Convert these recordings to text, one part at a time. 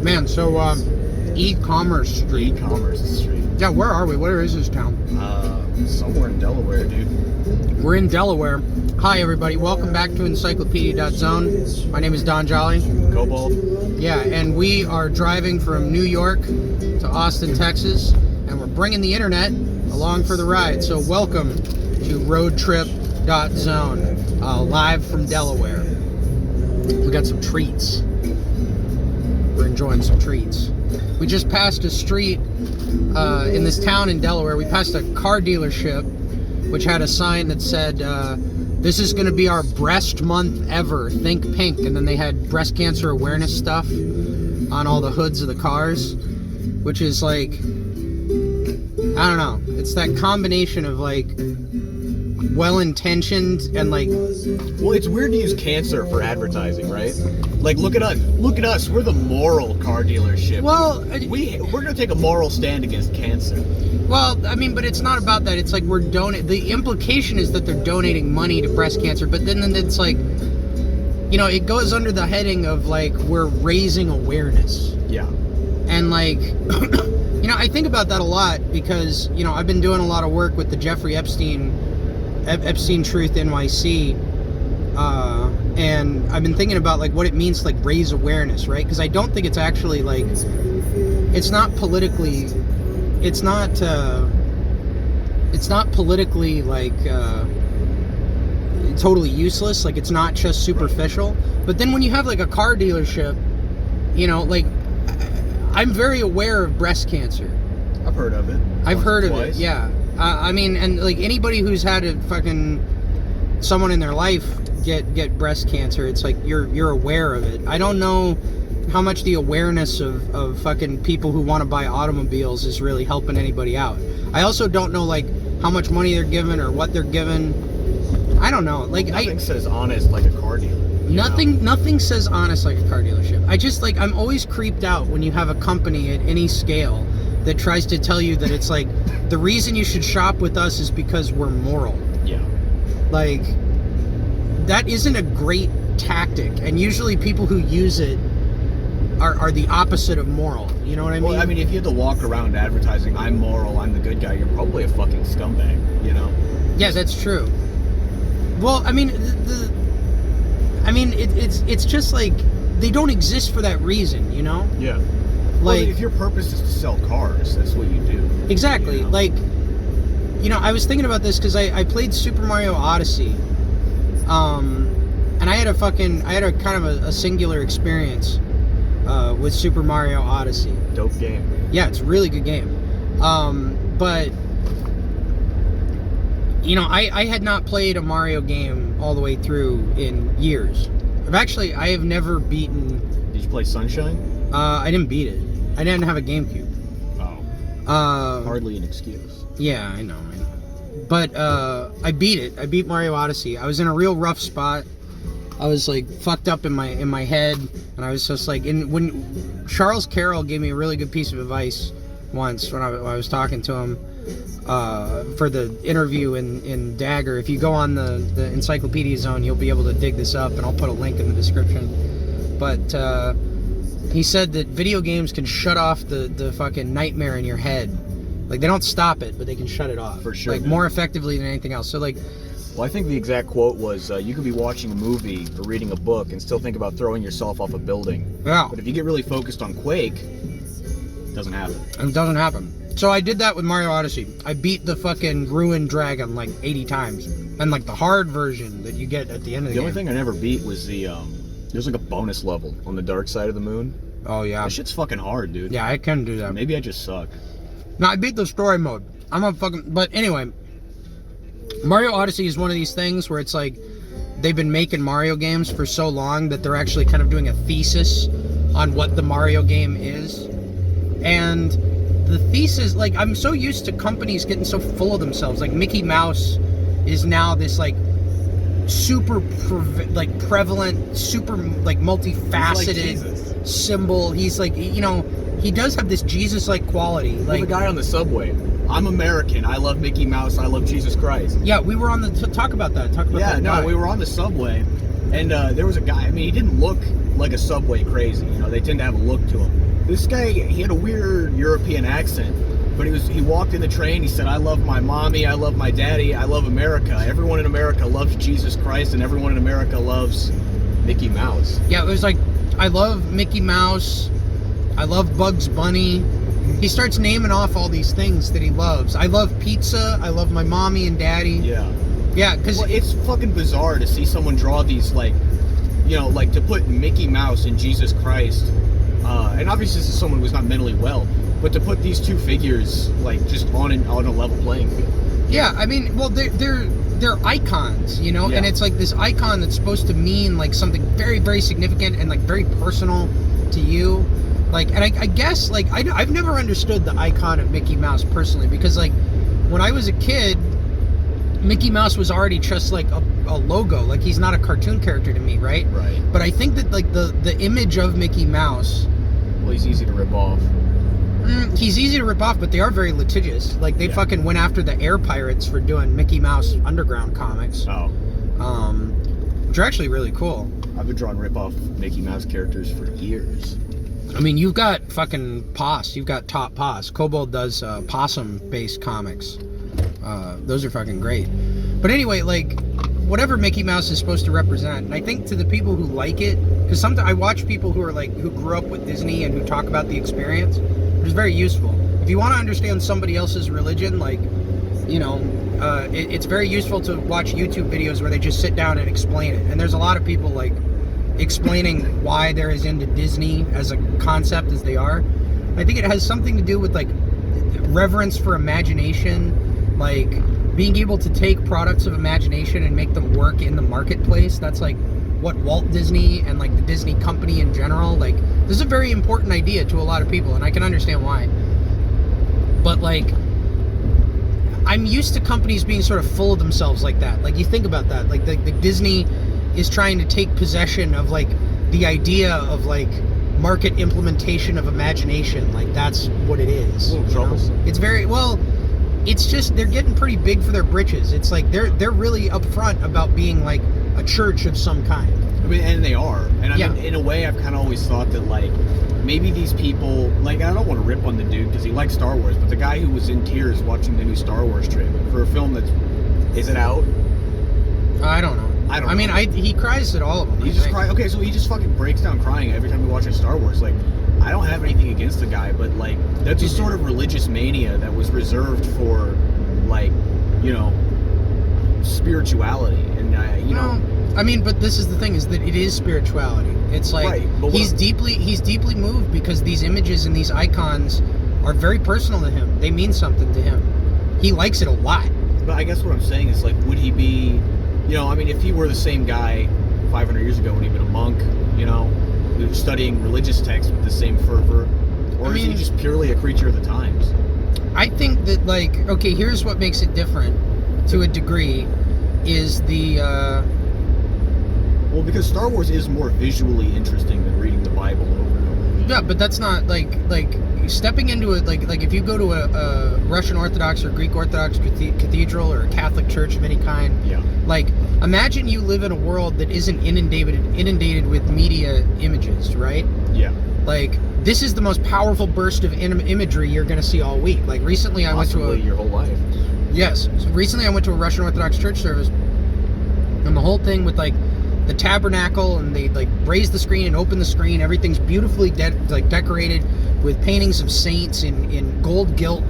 Man, so e-commerce street. E-commerce street. Yeah, where are we? Where is this town? Somewhere in Delaware, dude. We're in Delaware. Hi, everybody. Welcome back to Encyclopedia.zone. My name is Don Jolly. Cobalt. Yeah, and we are driving from New York to Austin, Texas, and we're bringing the internet along for the ride. So welcome to roadtrip.zone, live from Delaware. We got some treats. We're enjoying some treats. We just passed a street in this town in Delaware. We passed a car dealership which had a sign that said, this is going to be our breast month ever, think pink. And then they had breast cancer awareness stuff on all the hoods of the cars, which is like, I don't know. It's that combination of like well-intentioned and like... Well, it's weird to use cancer for advertising, right? Like, look at us. Look at us. We're the moral car dealership. Well... We're going to take a moral stand against cancer. Well, I mean, but it's not about that. It's like we're donating... The implication is that they're donating money to breast cancer, but then it's like... You know, it goes under the heading of, like, we're raising awareness. Yeah. And, like... You know, I think about that a lot because, you know, I've been doing a lot of work with the Jeffrey Epstein Truth NYC, and I've been thinking about like what it means to like raise awareness, right? Because I don't think it's actually like, it's not politically like totally useless. Like it's not just superficial. But then when you have like a car dealership, you know, like I'm very aware of breast cancer. I've heard of it. I've heard of twice. it, yeah. I mean, and like anybody who's had a fucking someone in their life get breast cancer, it's like you're aware of it. I don't know how much the awareness of fucking people who want to buy automobiles is really helping anybody out. I also don't know like how much money they're given or what they're given. I don't know. Like nothing says honest like a car dealer. Nothing says honest like a car dealership. I just like I'm always creeped out when you have a company at any scale that tries to tell you that it's like the reason you should shop with us is because we're moral. Yeah. Like that isn't a great tactic, and usually people who use it are the opposite of moral. You know what I mean? Well, I mean, if you had to walk around advertising, I'm moral, I'm the good guy, you're probably a fucking scumbag, you know? Yeah, that's true. Well, I mean, it's just like they don't exist for that reason, you know? Yeah. Like, well, if your purpose is to sell cars, that's what you do. Exactly. You know? Like, you know, I was thinking about this because I played Super Mario Odyssey, and I had a kind of a singular experience with Super Mario Odyssey. Dope game. Yeah, it's a really good game. But you know, I had not played a Mario game all the way through in years. I have never beaten... Did you play Sunshine? I didn't beat it. I didn't have a GameCube. Oh. Hardly an excuse. Yeah, I know. But I beat it. I beat Mario Odyssey. I was in a real rough spot. I was like fucked up in my head, and I was just like... when Charles Carroll gave me a really good piece of advice once when I was talking to him for the interview in Dagger. If you go on the Encyclopedia Zone, you'll be able to dig this up, and I'll put a link in the description. But he said that video games can shut off the fucking nightmare in your head. Like, they don't stop it, but they can shut it off. For sure. Like, more effectively than anything else. So, like... Well, I think the exact quote was, you could be watching a movie or reading a book and still think about throwing yourself off a building. Yeah. But if you get really focused on Quake, it doesn't happen. It doesn't happen. So I did that with Mario Odyssey. I beat the fucking Ruined Dragon like 80 times. And like the hard version that you get at the end of the game. The only thing I never beat was there's like a bonus level on the dark side of the moon. Oh, yeah. That shit's fucking hard, dude. Yeah, I can do that. Maybe I just suck. No, I beat the story mode. I'm a fucking... But anyway, Mario Odyssey is one of these things where it's like they've been making Mario games for so long that they're actually kind of doing a thesis on what the Mario game is. And the thesis, like, I'm so used to companies getting so full of themselves. Like, Mickey Mouse is now this, like, super, prevalent, super, like, multifaceted symbol. He's, like, you know, he does have this Jesus-like quality. Like the guy on the subway. I'm American. I love Mickey Mouse. I love Jesus Christ. Yeah, we were on the... Talk about that. We were on the subway, and there was a guy. I mean, he didn't look like a subway crazy. You know, they tend to have a look to him. This guy, he had a weird European accent, but he walked in the train. He said, "I love my mommy, I love my daddy, I love America. Everyone in America loves Jesus Christ, and everyone in America loves Mickey Mouse." Yeah, it was like, I love Mickey Mouse, I love Bugs Bunny. He starts naming off all these things that he loves. I love pizza, I love my mommy and daddy. Yeah. Yeah, because well, it's fucking bizarre to see someone draw these, like, you know, like to put Mickey Mouse and Jesus Christ, and obviously this is someone who's not mentally well, but to put these two figures like just on a level playing field. Yeah, I mean, well, they're icons, you know, and it's like this icon that's supposed to mean like something very, very significant and like very personal to you. Like, and I guess like I've never understood the icon of Mickey Mouse personally, because like when I was a kid, Mickey Mouse was already just like a logo. Like, he's not a cartoon character to me, right? Right. But I think that like the image of Mickey Mouse, well, he's easy to rip off. He's easy to rip off, but they are very litigious. Like, they fucking went after the Air Pirates for doing Mickey Mouse Underground comics. Oh. Which are actually really cool. I've been drawing rip-off Mickey Mouse characters for years. I mean, you've got fucking Poss. You've got Top Poss. Kobold does possum-based comics. Those are fucking great. But anyway, like, whatever Mickey Mouse is supposed to represent, and I think to the people who like it, because sometimes I watch people who are like, who grew up with Disney and who talk about the experience, which is very useful. If you want to understand somebody else's religion, like, you know, it's very useful to watch YouTube videos where they just sit down and explain it. And there's a lot of people like explaining why they're as into Disney as a concept as they are. I think it has something to do with like reverence for imagination, like being able to take products of imagination and make them work in the marketplace. That's like what Walt Disney and like the Disney company in general, like, this is a very important idea to a lot of people, and I can understand why. But like, I'm used to companies being sort of full of themselves like that. Like, you think about that, like the Disney is trying to take possession of like the idea of like market implementation of imagination. Like, that's what it is. A little troublesome. It's very, well, it's just, they're getting pretty big for their britches. It's like they're really upfront about being like a church of some kind. I mean, and they are. And I mean, in a way, I've kind of always thought that, like, maybe these people, like, I don't want to rip on the dude because he likes Star Wars, but the guy who was in tears watching the new Star Wars trailer for a film that's, is it out? I don't know. I mean, he cries at all of them. He just cries. Okay, so he just fucking breaks down crying every time we watch a Star Wars. Like, I don't have anything against the guy, but like, that's a sort of religious mania that was reserved for, like, you know, spirituality, and you know. I mean, but this is the thing, is that it is spirituality. It's like, right, he's deeply moved because these images and these icons are very personal to him. They mean something to him. He likes it a lot. But I guess what I'm saying is, like, would he be, you know, I mean, if he were the same guy 500 years ago, would he have been a monk, you know, studying religious texts with the same fervor? Or is he just purely a creature of the times? I think that, like, okay, here's what makes it different to a degree, is the, well, because Star Wars is more visually interesting than reading the Bible over and over again. Yeah, but that's not, like stepping into it, like if you go to a Russian Orthodox or Greek Orthodox cathedral or a Catholic church of any kind, like, imagine you live in a world that isn't inundated with media images, right? Yeah. Like, this is the most powerful burst of imagery you're going to see all week. Like, recently I went to your whole life. Yes. So recently I went to a Russian Orthodox church service, and the whole thing with, like, the tabernacle, and they, like, raise the screen and open the screen. Everything's beautifully decorated with paintings of saints in gold gilt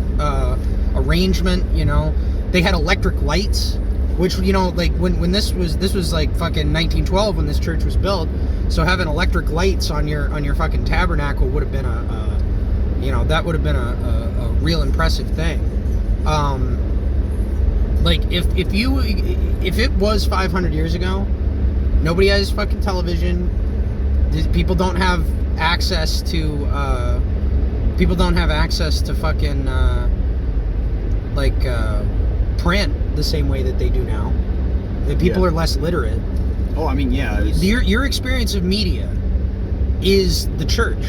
arrangement, you know. They had electric lights, which, you know, like, when this was like fucking 1912 when this church was built. So having electric lights on your fucking tabernacle would have been you know, that would have been a real impressive thing. Like, if it was 500 years ago, nobody has fucking television. People don't have access to fucking print the same way that they do now. The people are less literate. Oh, I mean, yeah. Your experience of media is the church.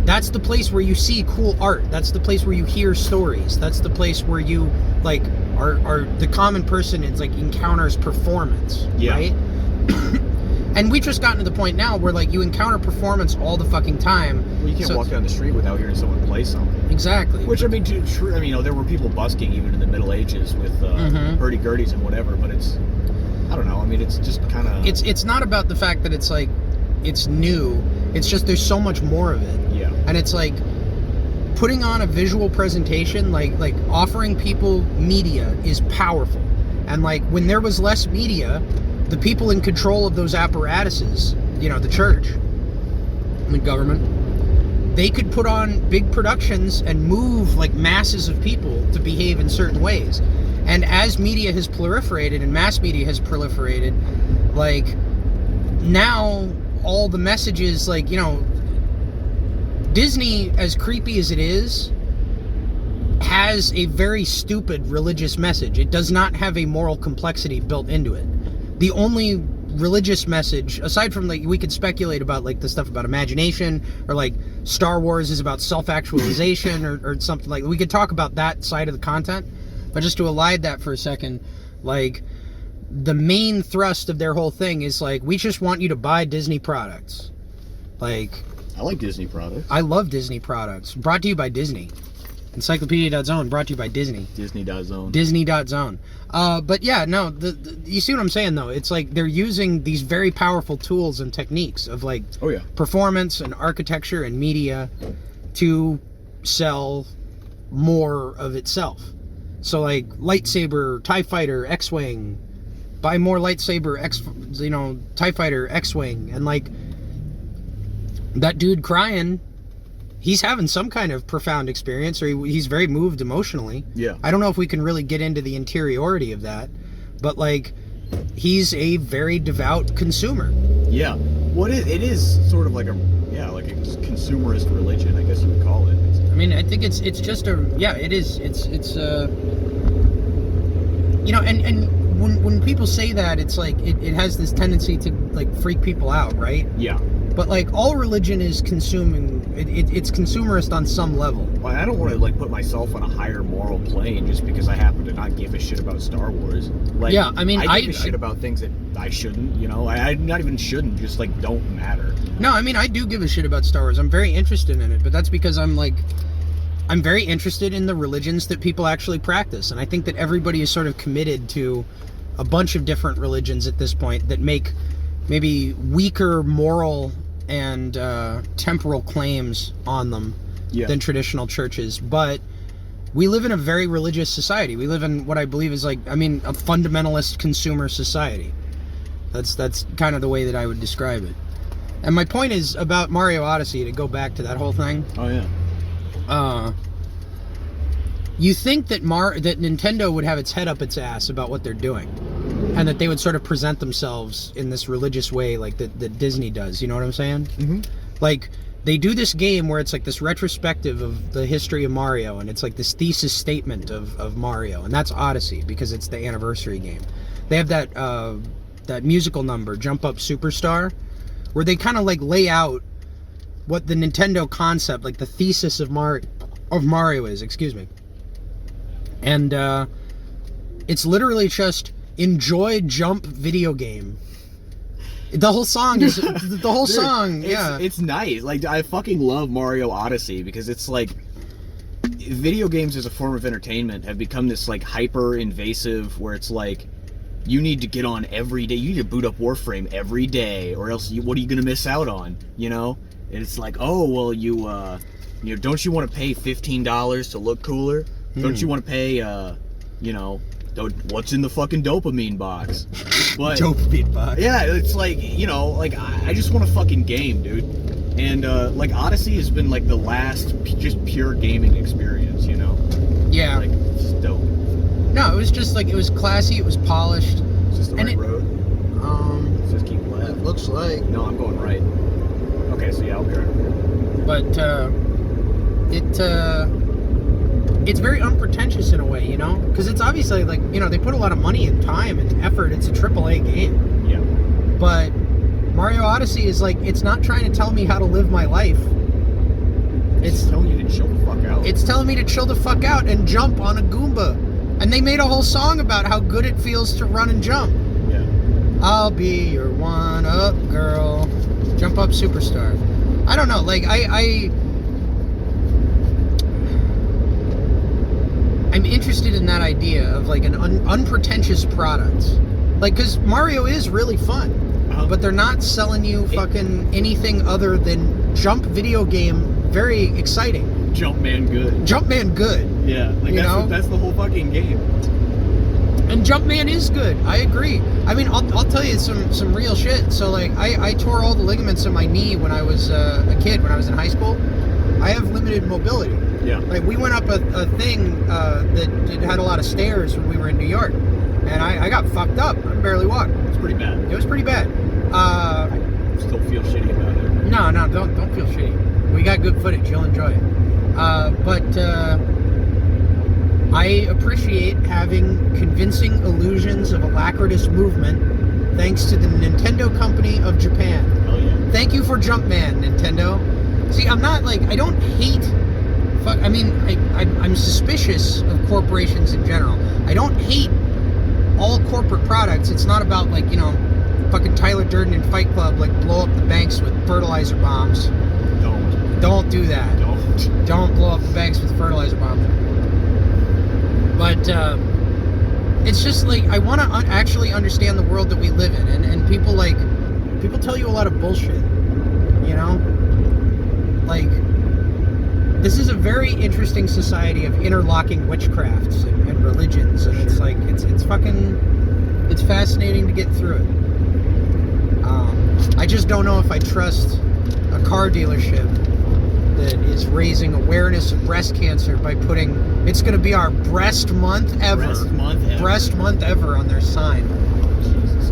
That's the place where you see cool art. That's the place where you hear stories. That's the place where you, like, are the common person is, like, encounters performance, right? And we've just gotten to the point now where, like, you encounter performance all the fucking time. Well, you can't walk down the street without hearing someone play something. Exactly. Which, I mean, there were people busking even in the Middle Ages with hurdy-gurdies and whatever, but it's, I don't know, I mean, it's just kind of... It's not about the fact that it's, like, it's new. It's just there's so much more of it. Yeah. And it's, like, putting on a visual presentation, like offering people media is powerful. And, like, when there was less media, the people in control of those apparatuses, you know, the church, the government, they could put on big productions and move, like, masses of people to behave in certain ways. And as media has proliferated and mass media has proliferated, like, now all the messages, like, you know, Disney, as creepy as it is, has a very stupid religious message. It does not have a moral complexity built into it. The only religious message, aside from, like, we could speculate about, like, the stuff about imagination, or, like, Star Wars is about self-actualization, or something, like, we could talk about that side of the content, but just to elide that for a second, like, the main thrust of their whole thing is, like, we just want you to buy Disney products. Like... I like Disney products. I love Disney products. Brought to you by Disney. Encyclopedia.zone, brought to you by Disney. Disney.zone. Disney.zone. But yeah, no, you see what I'm saying, though? It's like they're using these very powerful tools and techniques of, like, performance and architecture and media to sell more of itself. So, like, lightsaber, TIE Fighter, X-Wing, buy more lightsaber, TIE Fighter, X-Wing, and, like, that dude crying, he's having some kind of profound experience, or he's very moved emotionally. Yeah. I don't know if we can really get into the interiority of that, but, like, he's a very devout consumer. Yeah. What it is sort of like a consumerist religion, I guess you would call it. I mean, I think it's just it is. It's you know, and when people say that, it's like it has this tendency to, like, freak people out, right? Yeah. But, like, all religion is consuming. It's consumerist on some level. Well, I don't want to, like, put myself on a higher moral plane just because I happen to not give a shit about Star Wars. Like, yeah, I mean, I give a shit about things that I shouldn't. You know, I not even shouldn't. Just, like, don't matter. No, I mean, I do give a shit about Star Wars. I'm very interested in it, but that's because I'm very interested in the religions that people actually practice, and I think that everybody is sort of committed to a bunch of different religions at this point that make maybe weaker moral and temporal claims on them than traditional churches. But we live in a very religious society. We live in what I believe is, like, I mean, a fundamentalist consumer society. That's kind of the way that I would describe it. And my point is about Mario Odyssey, to go back to that whole thing. Oh, yeah. You think that that Nintendo would have its head up its ass about what they're doing, and that they would sort of present themselves in this religious way, like that Disney does. You know what I'm saying? Mm-hmm. Like, they do this game where it's like this retrospective of the history of Mario, and it's like this thesis statement of Mario, and that's Odyssey because it's the anniversary game. They have that musical number, Jump Up Superstar, where they kind of, like, lay out what the Nintendo concept, like the thesis of Mario is. Excuse me. And it's literally just enjoy jump video game. The whole song is the whole song. Yeah, it's nice. Like, I fucking love Mario Odyssey because it's like video games as a form of entertainment have become this, like, hyper invasive where it's like you need to get on every day. You need to boot up Warframe every day, or else what are you gonna miss out on? You know, and it's like, oh well, you know, don't you want to pay $15 to look cooler? Don't you want to pay, you know, what's in the fucking dopamine box? But dopamine box. Yeah, it's like, you know, like, I just want a fucking game, dude. And, like, Odyssey has been, like, the last just pure gaming experience, you know? Yeah. Like, it's just dope. No, it was just, like, it was classy, it was polished. Is this the right road? Let's just keep left. It looks like. No, I'm going right. Okay, so yeah, I'll be right. But, it's very unpretentious in a way, you know? Because it's obviously, like, you know, they put a lot of money and time and effort. It's a AAA game. Yeah. But Mario Odyssey is, like, it's not trying to tell me how to live my life. It's telling you to chill the fuck out. It's telling me to chill the fuck out and jump on a Goomba. And they made a whole song about how good it feels to run and jump. Yeah. I'll be your one-up girl. Jump up superstar. I don't know, like, I'm interested in that idea of, like, an unpretentious product. Like, because Mario is really fun, but they're not selling you fucking anything other than jump video game, very exciting. Jumpman good. Jumpman good. Yeah, like that's the whole fucking game. And Jumpman is good. I agree. I mean, I'll tell you some real shit. So, like, I tore all the ligaments in my knee when I was a kid, when I was in high school. I have limited mobility. Yeah. Like, we went up a thing that it had a lot of stairs when we were in New York. And I got fucked up. I barely walked. It was pretty bad. It was pretty bad. I still feel shitty about it. No, don't feel shitty. We got good footage. You'll enjoy it. But I appreciate having convincing illusions of alacritous movement thanks to the Nintendo Company of Japan. Oh, yeah. Thank you for Jumpman, Nintendo. See, I'm not, like, I don't hate... I mean, I'm suspicious of corporations in general. I don't hate all corporate products. It's not about, like, you know, fucking Tyler Durden in Fight Club, like, blow up the banks with fertilizer bombs. Don't do that. Don't blow up the banks with fertilizer bombs. But it's just, like, I want to actually understand the world that we live in, and people tell you a lot of bullshit, you know? Like, this is a very interesting society of interlocking witchcrafts and religions, and it's like, it's fascinating to get through it. I just don't know if I trust a car dealership that is raising awareness of breast cancer by putting, it's going to be our breast month ever. Breast month ever on their sign. Jesus.